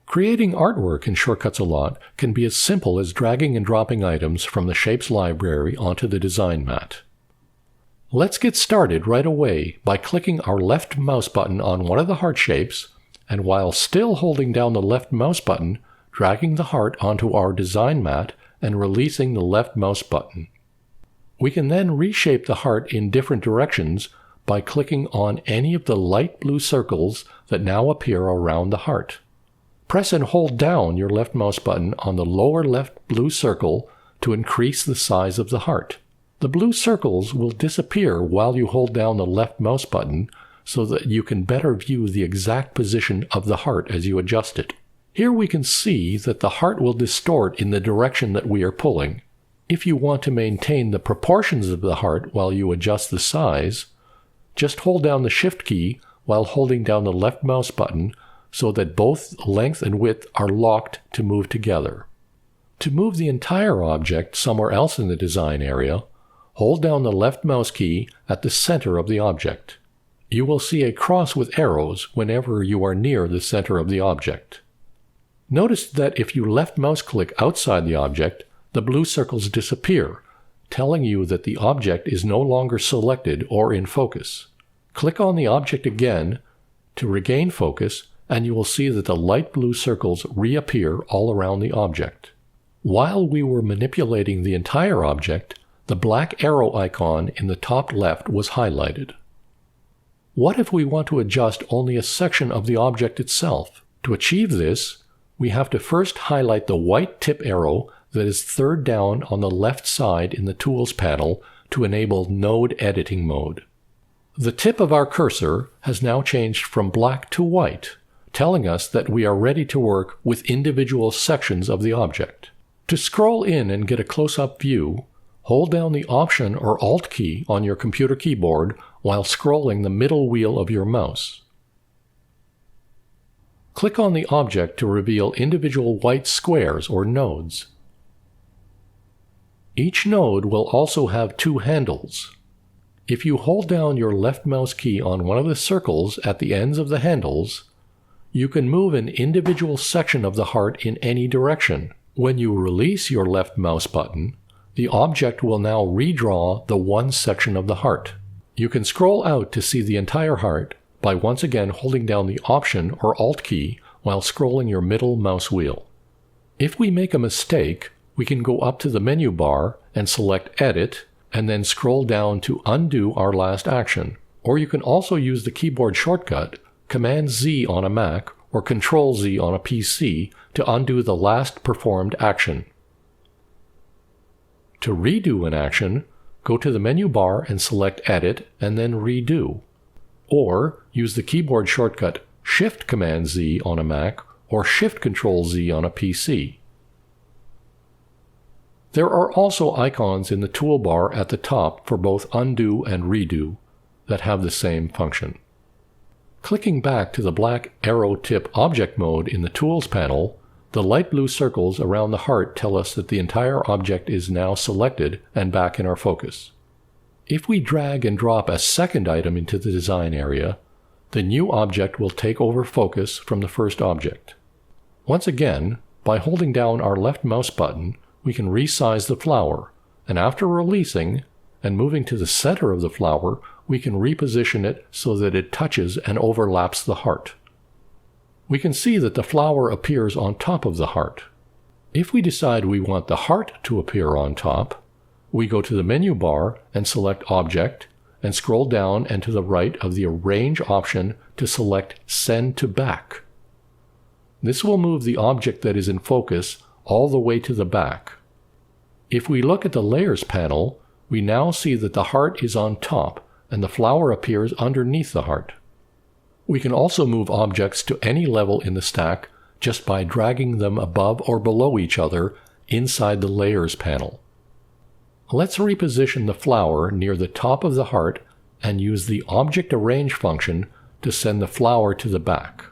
Creating artwork in Shortcuts a Lot can be as simple as dragging and dropping items from the Shapes library onto the design mat. Let's get started right away by clicking our left mouse button on one of the heart shapes, and while still holding down the left mouse button, dragging the heart onto our design mat and releasing the left mouse button. We can then reshape the heart in different directions by clicking on any of the light blue circles that now appear around the heart. Press and hold down your left mouse button on the lower left blue circle to increase the size of the heart. The blue circles will disappear while you hold down the left mouse button so that you can better view the exact position of the heart as you adjust it. Here we can see that the heart will distort in the direction that we are pulling. If you want to maintain the proportions of the heart while you adjust the size, just hold down the Shift key while holding down the left mouse button so that both length and width are locked to move together. To move the entire object somewhere else in the design area, hold down the left mouse key at the center of the object. You will see a cross with arrows whenever you are near the center of the object. Notice that if you left mouse click outside the object, the blue circles disappear, telling you that the object is no longer selected or in focus. Click on the object again to regain focus, and you will see that the light blue circles reappear all around the object. While we were manipulating the entire object, the black arrow icon in the top left was highlighted. What if we want to adjust only a section of the object itself? To achieve this, we have to first highlight the white tip arrow that is third down on the left side in the Tools panel to enable Node Editing mode. The tip of our cursor has now changed from black to white, telling us that we are ready to work with individual sections of the object. To scroll in and get a close-up view, hold down the Option or Alt key on your computer keyboard while scrolling the middle wheel of your mouse. Click on the object to reveal individual white squares or nodes. Each node will also have two handles. If you hold down your left mouse key on one of the circles at the ends of the handles, you can move an individual section of the heart in any direction. When you release your left mouse button, the object will now redraw the one section of the heart. You can scroll out to see the entire heart by once again holding down the Option or Alt key while scrolling your middle mouse wheel. If we make a mistake, we can go up to the menu bar and select Edit, and then scroll down to undo our last action. Or you can also use the keyboard shortcut Command-Z on a Mac or Control-Z on a PC to undo the last performed action. To redo an action, go to the menu bar and select Edit and then Redo. Or use the keyboard shortcut Shift-Command-Z on a Mac or Shift-Control-Z on a PC. There are also icons in the toolbar at the top for both Undo and Redo that have the same function. Clicking back to the black arrow tip object mode in the Tools panel, the light blue circles around the heart tell us that the entire object is now selected and back in our focus. If we drag and drop a second item into the design area, the new object will take over focus from the first object. Once again, by holding down our left mouse button, we can resize the flower, and after releasing and moving to the center of the flower, we can reposition it so that it touches and overlaps the heart. We can see that the flower appears on top of the heart. If we decide we want the heart to appear on top, we go to the menu bar and select Object, and scroll down and to the right of the Arrange option to select Send to Back. This will move the object that is in focus all the way to the back. If we look at the Layers panel, we now see that the heart is on top and the flower appears underneath the heart. We can also move objects to any level in the stack just by dragging them above or below each other inside the Layers panel. Let's reposition the flower near the top of the heart and use the Object Arrange function to send the flower to the back.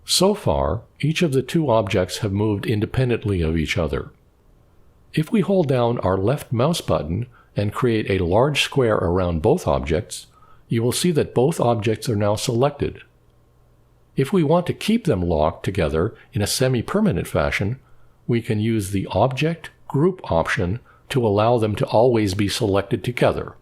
So far, each of the two objects have moved independently of each other. If we hold down our left mouse button and create a large square around both objects, you will see that both objects are now selected. If we want to keep them locked together in a semi-permanent fashion, we can use the Object Group option to allow them to always be selected together.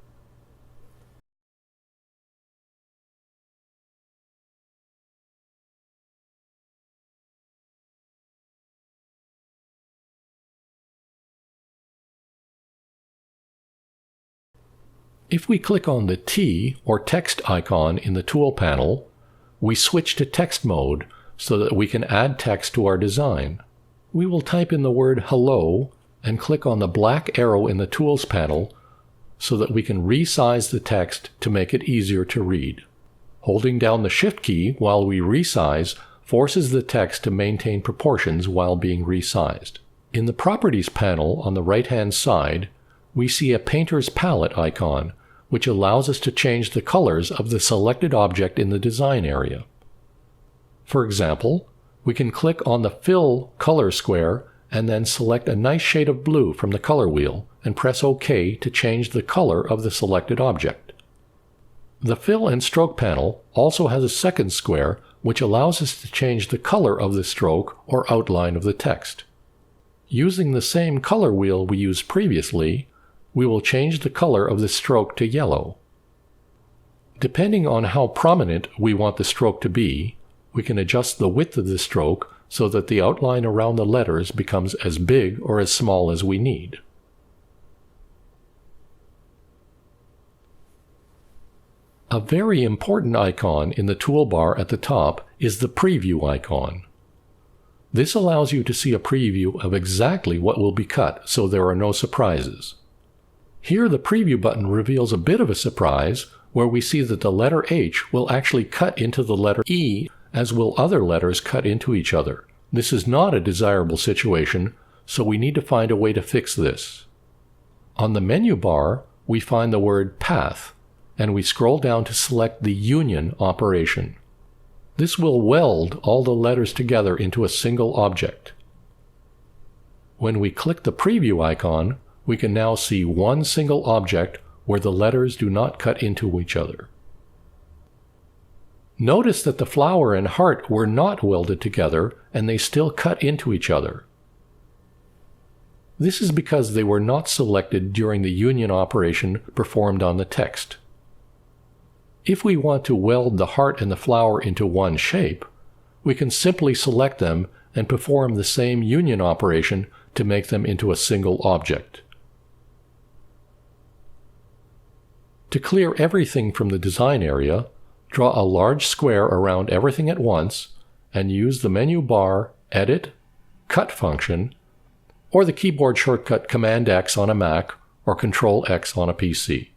If we click on the T or text icon in the tool panel, we switch to text mode so that we can add text to our design. We will type in the word hello and click on the black arrow in the Tools panel so that we can resize the text to make it easier to read. Holding down the Shift key while we resize forces the text to maintain proportions while being resized. In the Properties panel on the right-hand side, we see a Painter's Palette icon, which allows us to change the colors of the selected object in the design area. For example, we can click on the Fill color square and then select a nice shade of blue from the color wheel and press OK to change the color of the selected object. The Fill and Stroke panel also has a second square which allows us to change the color of the stroke or outline of the text. Using the same color wheel we used previously, we will change the color of the stroke to yellow. Depending on how prominent we want the stroke to be, we can adjust the width of the stroke so that the outline around the letters becomes as big or as small as we need. A very important icon in the toolbar at the top is the Preview icon. This allows you to see a preview of exactly what will be cut, so there are no surprises. Here the Preview button reveals a bit of a surprise, where we see that the letter H will actually cut into the letter E, as will other letters cut into each other. This is not a desirable situation, so we need to find a way to fix this. On the menu bar, we find the word Path, and we scroll down to select the Union operation. This will weld all the letters together into a single object. When we click the Preview icon, we can now see one single object where the letters do not cut into each other. Notice that the flower and heart were not welded together and they still cut into each other. This is because they were not selected during the union operation performed on the text. If we want to weld the heart and the flower into one shape, we can simply select them and perform the same union operation to make them into a single object. To clear everything from the design area, draw a large square around everything at once and use the menu bar Edit, Cut function, or the keyboard shortcut Command X on a Mac or Control X on a PC.